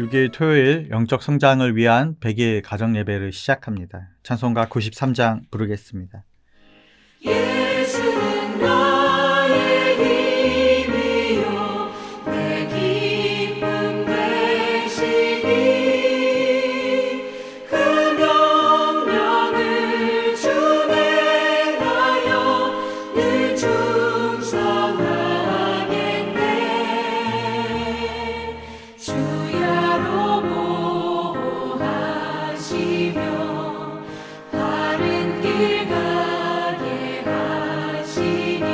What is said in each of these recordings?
6일 토요일 영적 성장을 위한 100일 가정 예배를 시작합니다. 찬송가 93장 부르겠습니다. 예수는 나의 힘이요 내 기쁨 되시니 그 명령을 준행하여 늘 충성하겠네. 주야로 보호하시며 바른 길 가게 하시니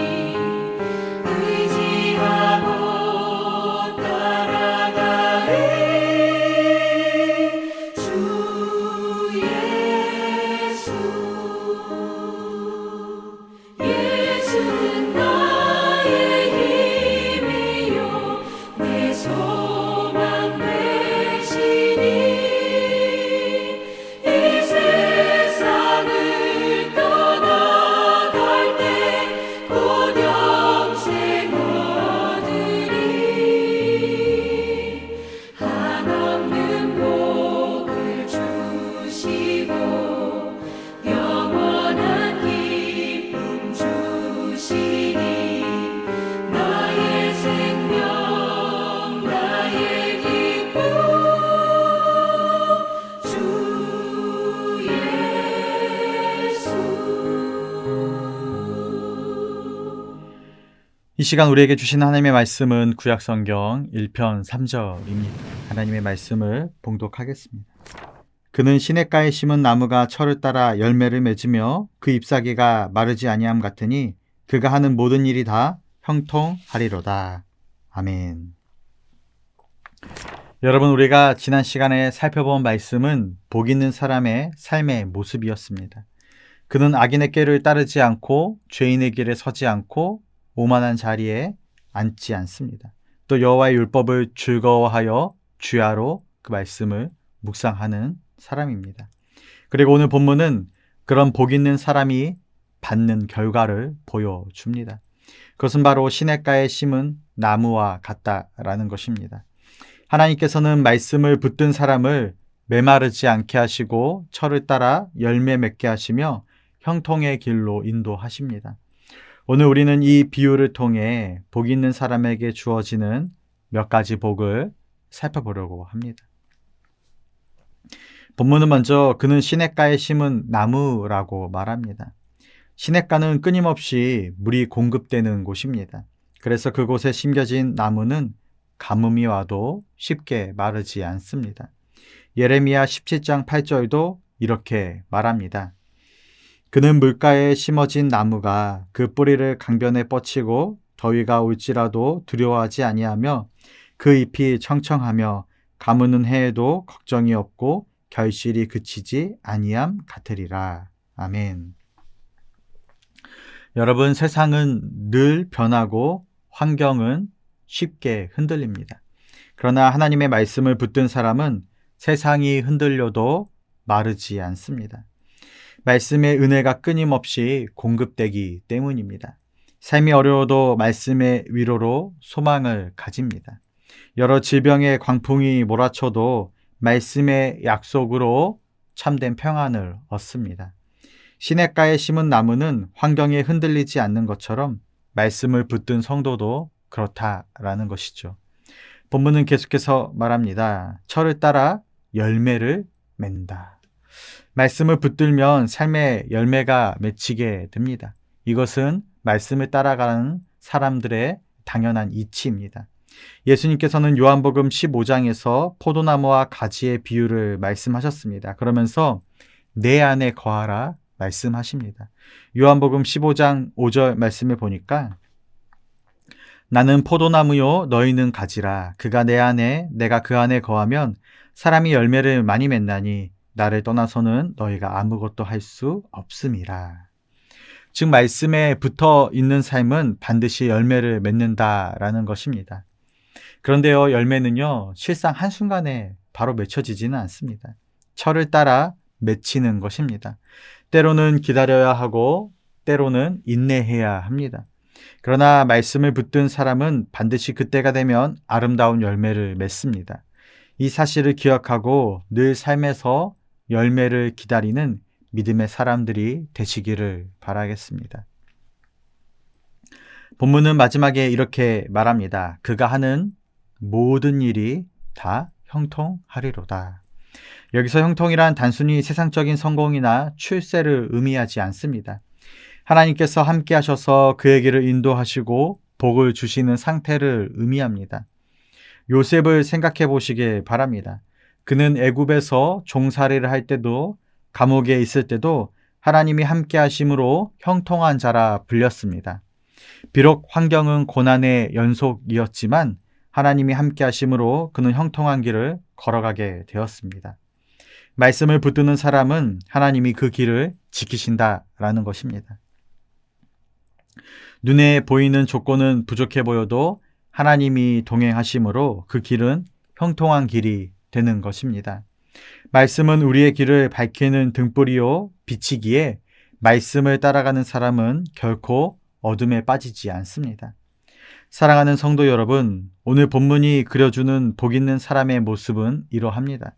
의지하고 따라가리. 주 예수는 나의 힘이요 내 소망 되시니 이 세상을 떠나갈 때 곧 영생 얻으리. 한없는 복을 주시고 영원한 기쁨 주시니 나의 생명 나의 기쁨 주 예수. 이 시간 우리에게 주신 하나님의 말씀은 구약성경 1편 3절입니다. 하나님의 말씀을 봉독하겠습니다. 그는 시냇가에 심은 나무가 철을 따라 열매를 맺으며 그 잎사귀가 마르지 아니함 같으니 그가 하는 모든 일이 다 형통하리로다. 아멘. 여러분, 우리가 지난 시간에 살펴본 말씀은 복 있는 사람의 삶의 모습이었습니다. 그는 악인의 꾀를 따르지 않고 죄인의 길에 서지 않고 오만한 자리에 앉지 않습니다. 또 여호와의 율법을 즐거워하여 주야로 그 말씀을 묵상하는 사람입니다. 그리고 오늘 본문은 그런 복 있는 사람이 받는 결과를 보여줍니다. 그것은 바로 시냇가에 심은 나무와 같다라는 것입니다. 하나님께서는 말씀을 붙든 사람을 메마르지 않게 하시고 철을 따라 열매 맺게 하시며 형통의 길로 인도하십니다. 오늘 우리는 이 비유를 통해 복 있는 사람에게 주어지는 몇 가지 복을 살펴보려고 합니다. 본문은 먼저 그는 시냇가에 심은 나무라고 말합니다. 시냇가는 끊임없이 물이 공급되는 곳입니다. 그래서 그곳에 심겨진 나무는 가뭄이 와도 쉽게 마르지 않습니다. 예레미야 17장 8절도 이렇게 말합니다. 그는 물가에 심어진 나무가 그 뿌리를 강변에 뻗치고 더위가 올지라도 두려워하지 아니하며 그 잎이 청청하며 가무는 해에도 걱정이 없고 결실이 그치지 아니함 같으리라. 아멘. 여러분, 세상은 늘 변하고 환경은 쉽게 흔들립니다. 그러나 하나님의 말씀을 붙든 사람은 세상이 흔들려도 마르지 않습니다. 말씀의 은혜가 끊임없이 공급되기 때문입니다. 삶이 어려워도 말씀의 위로로 소망을 가집니다. 여러 질병의 광풍이 몰아쳐도 말씀의 약속으로 참된 평안을 얻습니다. 시냇가에 심은 나무는 환경에 흔들리지 않는 것처럼 말씀을 붙든 성도도 그렇다라는 것이죠. 본문은 계속해서 말합니다. 철을 따라 열매를 맺는다. 말씀을 붙들면 삶의 열매가 맺히게 됩니다. 이것은 말씀을 따라가는 사람들의 당연한 이치입니다. 예수님께서는 요한복음 15장에서 포도나무와 가지의 비유를 말씀하셨습니다. 그러면서 내 안에 거하라 말씀하십니다. 요한복음 15장 5절 말씀을 보니까 나는 포도나무요 너희는 가지라. 그가 내 안에 내가 그 안에 거하면 사람이 열매를 많이 맺나니 나를 떠나서는 너희가 아무것도 할 수 없음이라. 즉 말씀에 붙어 있는 삶은 반드시 열매를 맺는다라는 것입니다. 그런데요, 열매는요 실상 한순간에 바로 맺혀지지는 않습니다. 철을 따라 맺히는 것입니다. 때로는 기다려야 하고 때로는 인내해야 합니다. 그러나 말씀을 붙든 사람은 반드시 그때가 되면 아름다운 열매를 맺습니다. 이 사실을 기억하고 늘 삶에서 열매를 기다리는 믿음의 사람들이 되시기를 바라겠습니다. 본문은 마지막에 이렇게 말합니다. 그가 하는 모든 일이 다 형통하리로다. 여기서 형통이란 단순히 세상적인 성공이나 출세를 의미하지 않습니다. 하나님께서 함께 하셔서 그에게를 인도하시고 복을 주시는 상태를 의미합니다. 요셉을 생각해 보시길 바랍니다. 그는 애굽에서 종살이를 할 때도 감옥에 있을 때도 하나님이 함께 하심으로 형통한 자라 불렸습니다. 비록 환경은 고난의 연속이었지만 하나님이 함께 하심으로 그는 형통한 길을 걸어가게 되었습니다. 말씀을 붙드는 사람은 하나님이 그 길을 지키신다라는 것입니다. 눈에 보이는 조건은 부족해 보여도 하나님이 동행하심으로 그 길은 형통한 길이 되는 것입니다. 말씀은 우리의 길을 밝히는 등불이요 빛이기에 말씀을 따라가는 사람은 결코 어둠에 빠지지 않습니다. 사랑하는 성도 여러분, 오늘 본문이 그려주는 복 있는 사람의 모습은 이러합니다.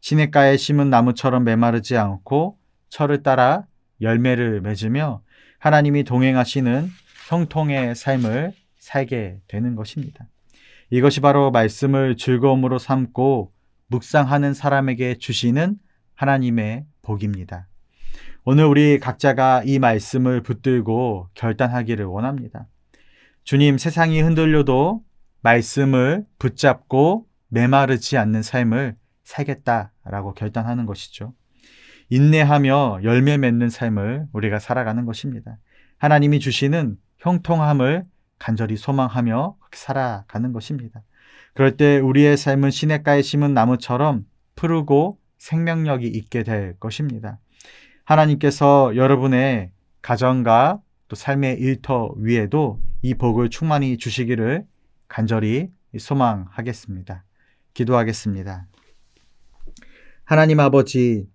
시냇가에 심은 나무처럼 메마르지 않고 철을 따라 열매를 맺으며 하나님이 동행하시는 형통의 삶을 살게 되는 것입니다. 이것이 바로 말씀을 즐거움으로 삼고 묵상하는 사람에게 주시는 하나님의 복입니다. 오늘 우리 각자가 이 말씀을 붙들고 결단하기를 원합니다. 주님, 세상이 흔들려도 말씀을 붙잡고 메마르지 않는 삶을 살겠다라고 결단하는 것이죠. 인내하며 열매 맺는 삶을 우리가 살아가는 것입니다. 하나님이 주시는 형통함을 간절히 소망하며 살아가는 것입니다. 그럴 때 우리의 삶은 시냇가에 심은 나무처럼 푸르고 생명력이 있게 될 것입니다. 하나님께서 여러분의 가정과 또 삶의 일터 위에도 이 복을 충만히 주시기를 간절히 소망하겠습니다. 기도하겠습니다. 하나님 아버지,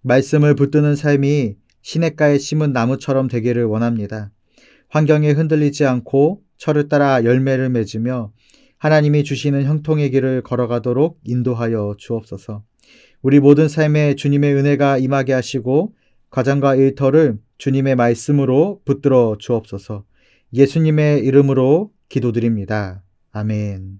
말씀을 붙드는 삶이 시냇가에 심은 나무처럼 되기를 원합니다. 환경에 흔들리지 않고 철을 따라 열매를 맺으며 하나님이 주시는 형통의 길을 걸어가도록 인도하여 주옵소서. 우리 모든 삶에 주님의 은혜가 임하게 하시고 가정과 일터를 주님의 말씀으로 붙들어 주옵소서. 예수님의 이름으로 기도드립니다. 아멘.